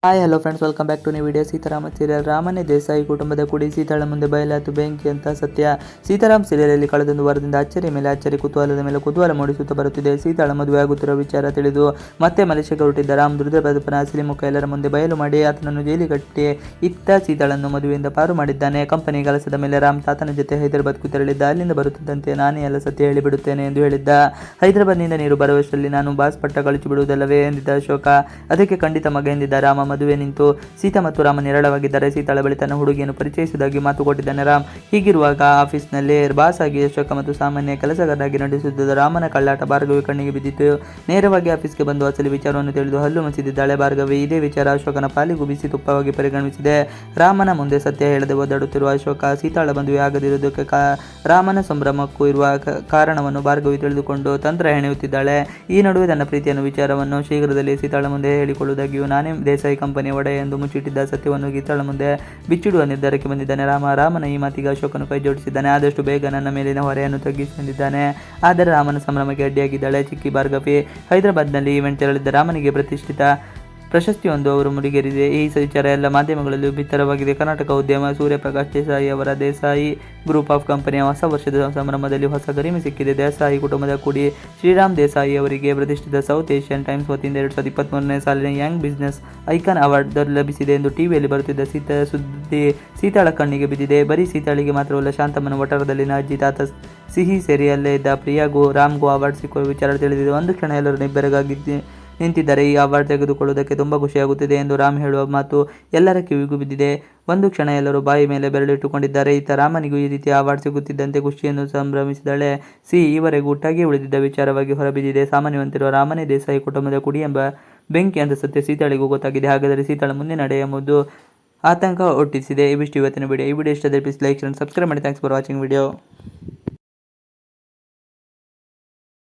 Hi hello friends, welcome back to new video. Seetharama serial. ರಾಮನೇ ದೇಸಾಯಿ ಕುಟುಂಬದ ಕುಡಿ ಸೀತಾಳ ಮುಂದೆ ಬಯಲಾತು ಬೆಂಕಿ ಅಂತ ಸತ್ಯ. ಸೀತಾರಾಮ್ ಸೀರಿಯಲಲ್ಲಿ ಕಳೆದೊಂದು ವಾರದಿಂದ ಅಚ್ಚರಿ ಮೇಲೆ ಅಚ್ಚರಿ, ಕುತೂಹಲದ ಮೇಲೆ ಕುತೂಹಲ ಮೂಡಿಸುತ್ತಾ ಬರುತ್ತಿದೆ. ಸೀತಾಳ ಮದುವೆ ಆಗುತ್ತಿರುವ ವಿಚಾರ ತಿಳಿದು ಮತ್ತೆ ಮಲೇಷ್ಯಾಗೆ ಹೊರಟಿದ್ದ ರಾಮ್ ದುರ್ದಬದಪನ ಅಸಲಿ ಮುಖ ಎಲ್ಲರ ಮುಂದೆ ಬಯಲು ಮಾಡಿ ಆತನನ್ನು ಜೈಲಿಗಟ್ಟಿ ಇತ್ತ ಸೀತಾಳನ್ನು ಮದುವೆಯಿಂದ ಪಾರು ಮಾಡಿದ್ದಾನೆ. ಕಂಪನಿ ಕೆಲಸದ ಮೇಲೆ ರಾಮ್ ತಾತನ ಜೊತೆ ಹೈದರಾಬಾದ್ಗೂ ತೆರಳಿದ್ದ. ಅಲ್ಲಿಂದ ಬರುತ್ತಿದ್ದಂತೆ ನಾನೇ ಎಲ್ಲ ಸತ್ಯ ಹೇಳಿಬಿಡುತ್ತೇನೆ ಎಂದು ಹೇಳಿದ್ದ. ಹೈದರಾಬಾದ್ನಿಂದ ನೀರು ಬರುವಷ್ಟರಲ್ಲಿ ನಾನು ಬಾಸ್ ಪಟ್ಟ ಕಳಿಸಿ ಬಿಡುವುದಲ್ಲವೇ ಎಂದಿದ್ದ ಅಶೋಕ. ಅದಕ್ಕೆ ಖಂಡಿತ ಮಗ ಎಂದಿದ್ದ ರಾಮ. ಮದುವೆ ನಿಂತು ಸೀತಾ ಮತ್ತು ರಾಮ ನಿರಳವಾಗಿದ್ದಾರೆ. ಸೀತಾಳ ಬಳಿ ತನ್ನ ಹುಡುಗಿಯನ್ನು ಪರಿಚಯಿಸುವುದಾಗಿ ಮಾತು ಕೊಟ್ಟಿದ್ದಾನೆ ರಾಮ್. ಹೀಗಿರುವಾಗ ಆಫೀಸ್ನಲ್ಲಿ ಬಾಸ್ ಆಗಿ ಅಶೋಕ ಮತ್ತು ಸಾಮಾನ್ಯ ಕೆಲಸಗಾರರಾಗಿ ನಡೆಸುತ್ತಿದ್ದ ರಾಮನ ಕಳ್ಳಾಟ ಭಾರ್ಗವಿ ಕಣ್ಣಿಗೆ ಬಿದ್ದಿತ್ತು. ನೇರವಾಗಿ ಆಫೀಸ್ಗೆ ಬಂದು ಅಸಲಿ ವಿಚಾರವನ್ನು ತಿಳಿದು ಹಲ್ಲು ಮಸಿದಿದ್ದಾಳೆ ಭಾರ್ಗವಿ. ಇದೇ ವಿಚಾರ ಅಶೋಕನ ಪಾಲಿಗೂ ಬಿಸಿ ತುಪ್ಪವಾಗಿ ಪರಿಗಣಿಸಿದೆ. ರಾಮನ ಮುಂದೆ ಸತ್ಯ ಹೇಳದೆ ಓದಾಡುತ್ತಿರುವ ಅಶೋಕ ಸೀತಾಳ ಮದುವೆ ಆಗದಿರುವುದಕ್ಕೆ ರಾಮನ ಸಂಭ್ರಮಕ್ಕೂ ಇರುವ ಕಾರಣವನ್ನು ಭಾರ್ಗವಿ ತಿಳಿದುಕೊಂಡು ತಂತ್ರ ಹೆಣೆಯುತ್ತಿದ್ದಾಳೆ. ಈ ನಡುವೆ ತನ್ನ ಪ್ರೀತಿಯನ್ನು ವಿಚಾರವನ್ನು ಶೀಘ್ರದಲ್ಲಿ ಸೀತಾಳ ಮುಂದೆ ಹೇಳಿಕೊಳ್ಳುವುದಾಗಿಯೂ ನಾನೇ ದೇಸಾಯಿ ಕಂಪನಿ ಒಡೆಯ ಎಂದು ಮುಚ್ಚಿಟ್ಟಿದ್ದ ಸತ್ಯವನ್ನು ಗೀತಾಳ ಮುಂದೆ ಬಿಚ್ಚಿಡುವ ನಿರ್ಧಾರಕ್ಕೆ ಬಂದಿದ್ದಾನೆ ರಾಮನ ಈ ಮಾತಿಗೆ ಅಶೋಕನು ಕೈ ಜೋಡಿಸಿದ್ದಾನೆ. ಆದಷ್ಟು ಬೇಗ ನನ್ನ ಮೇಲಿನ ಹೊರೆಯನ್ನು ತಗ್ಗಿಸಿದ್ದಾನೆ. ಆದರೆ ರಾಮನ ಸಂಭ್ರಮಕ್ಕೆ ಅಡ್ಡಿಯಾಗಿದ್ದಾಳೆ ಚಿಕ್ಕಿ ಭಾರ್ಗವಿ. ಹೈದರಾಬಾದ್ನಲ್ಲಿ ಈವೆಂಟ್ ತೆರಳಿದ್ದ ರಾಮನಿಗೆ ಪ್ರತಿಷ್ಠಿತ ಪ್ರಶಸ್ತಿಯೊಂದು ಅವರು ಮುಡಿಗೇರಿದೆ. ಈ ವಿಚಾರ ಎಲ್ಲ ಮಾಧ್ಯಮಗಳಲ್ಲೂ ಬಿತ್ತರವಾಗಿದೆ. ಕರ್ನಾಟಕ ಉದ್ಯಮ ಸೂರ್ಯಪ್ರಕಾಶ್ ದೇಸಾಯಿ ಅವರ ದೇಸಾಯಿ ಗ್ರೂಪ್ ಆಫ್ ಕಂಪನಿಯ ಹೊಸ ವರ್ಷದ ಸಂಭ್ರಮದಲ್ಲಿ ಹೊಸ ಗರಿಮೆ ಸಿಕ್ಕಿದೆ. ದೇಸಾಯಿ ಕುಟುಂಬದ ಕುಡಿ ಶ್ರೀರಾಮ್ ದೇಸಾಯಿ ಅವರಿಗೆ ಪ್ರತಿಷ್ಠಿತ ಸೌತ್ ಏಷ್ಯನ್ ಟೈಮ್ಸ್ ವತಿಯಿಂದ 2023ನೇ ಸಾಲಿನ ಯಂಗ್ ಬಿಸಿನೆಸ್ ಐಕಾನ್ ಅವಾರ್ಡ್ ಲಭಿಸಿದೆ ಎಂದು ಟಿವಿಯಲ್ಲಿ ಬರುತ್ತಿದ್ದ ಸುದ್ದಿ ಸೀತಾಳ ಕಣ್ಣಿಗೆ ಬಿದ್ದಿದೆ. ಬರೀ ಸೀತಾಳಿಗೆ ಮಾತ್ರವಲ್ಲ, ಶಾಂತಮ್ಮನ ವಠಾರದಲ್ಲಿನ ಅಜ್ಜಿ ತಾತ ಸಿಹಿ ಸೇರಿಯಲ್ಲೇ ಇದ್ದ ಪ್ರಿಯಾಗೂ ರಾಮ್ಗೂ ಅವಾರ್ಡ್ ಸಿಕ್ಕುವ ವಿಚಾರ ತಿಳಿದಿದೆ. ಒಂದು ಕ್ಷಣ ಎಲ್ಲರೂ ನಿಬ್ಬೆರಗಾಗಿ ನಿಂತಿದ್ದಾರೆ. ಈ ಅವಾರ್ಡ್ ತೆಗೆದುಕೊಳ್ಳುವುದಕ್ಕೆ ತುಂಬ ಖುಷಿಯಾಗುತ್ತಿದೆ ಎಂದು ರಾಮ್ ಹೇಳುವ ಮಾತು ಎಲ್ಲರ ಕಿವಿಗೂ ಬಿದ್ದಿದೆ. ಒಂದು ಕ್ಷಣ ಎಲ್ಲರೂ ಬಾಯಿ ಮೇಲೆ ಬೆರಳಿಟ್ಟುಕೊಂಡಿದ್ದಾರೆ. ಇತ್ತ ರಾಮನಿಗೂ ಈ ರೀತಿಯ ಅವಾರ್ಡ್ ಸಿಗುತ್ತಿದ್ದಂತೆ ಖುಷಿಯನ್ನು ಸಂಭ್ರಮಿಸಿದ್ದಾಳೆ. ಈವರೆಗೂ ಒಟ್ಟಾಗಿ ಉಳಿದಿದ್ದ ವಿಚಾರವಾಗಿ ಹೊರಬಿದ್ದಿದೆ. ಸಾಮಾನ್ಯವಂತಿರುವ ರಾಮನೇ ದೇಸಾಯಿ ಕುಟುಂಬದ ಕುಡಿ ಎಂಬ ಬೆಂಕಿ ಅಂತ ಸತ್ಯ ಸೀತಾಳಿಗೂ ಗೊತ್ತಾಗಿದೆ. ಹಾಗಾದರೆ ಸೀತಾಳ ಮುಂದೆ ನಡೆ ಎಂಬುದು ಆತಂಕ ಹುಟ್ಟಿಸಿದೆ. ಇವಿಷ್ಟು ಇವತ್ತಿನ ವಿಡಿಯೋ. ಈ ವಿಡಿಯೋ ಇಷ್ಟದಲ್ಲಿ ಪ್ಲೀಸ್ ಲೈಕ್ ಅಂಡ್ ಸಬ್ಸ್ಕ್ರೈಬ್ ಮಾಡಿ. Thanks for watching video.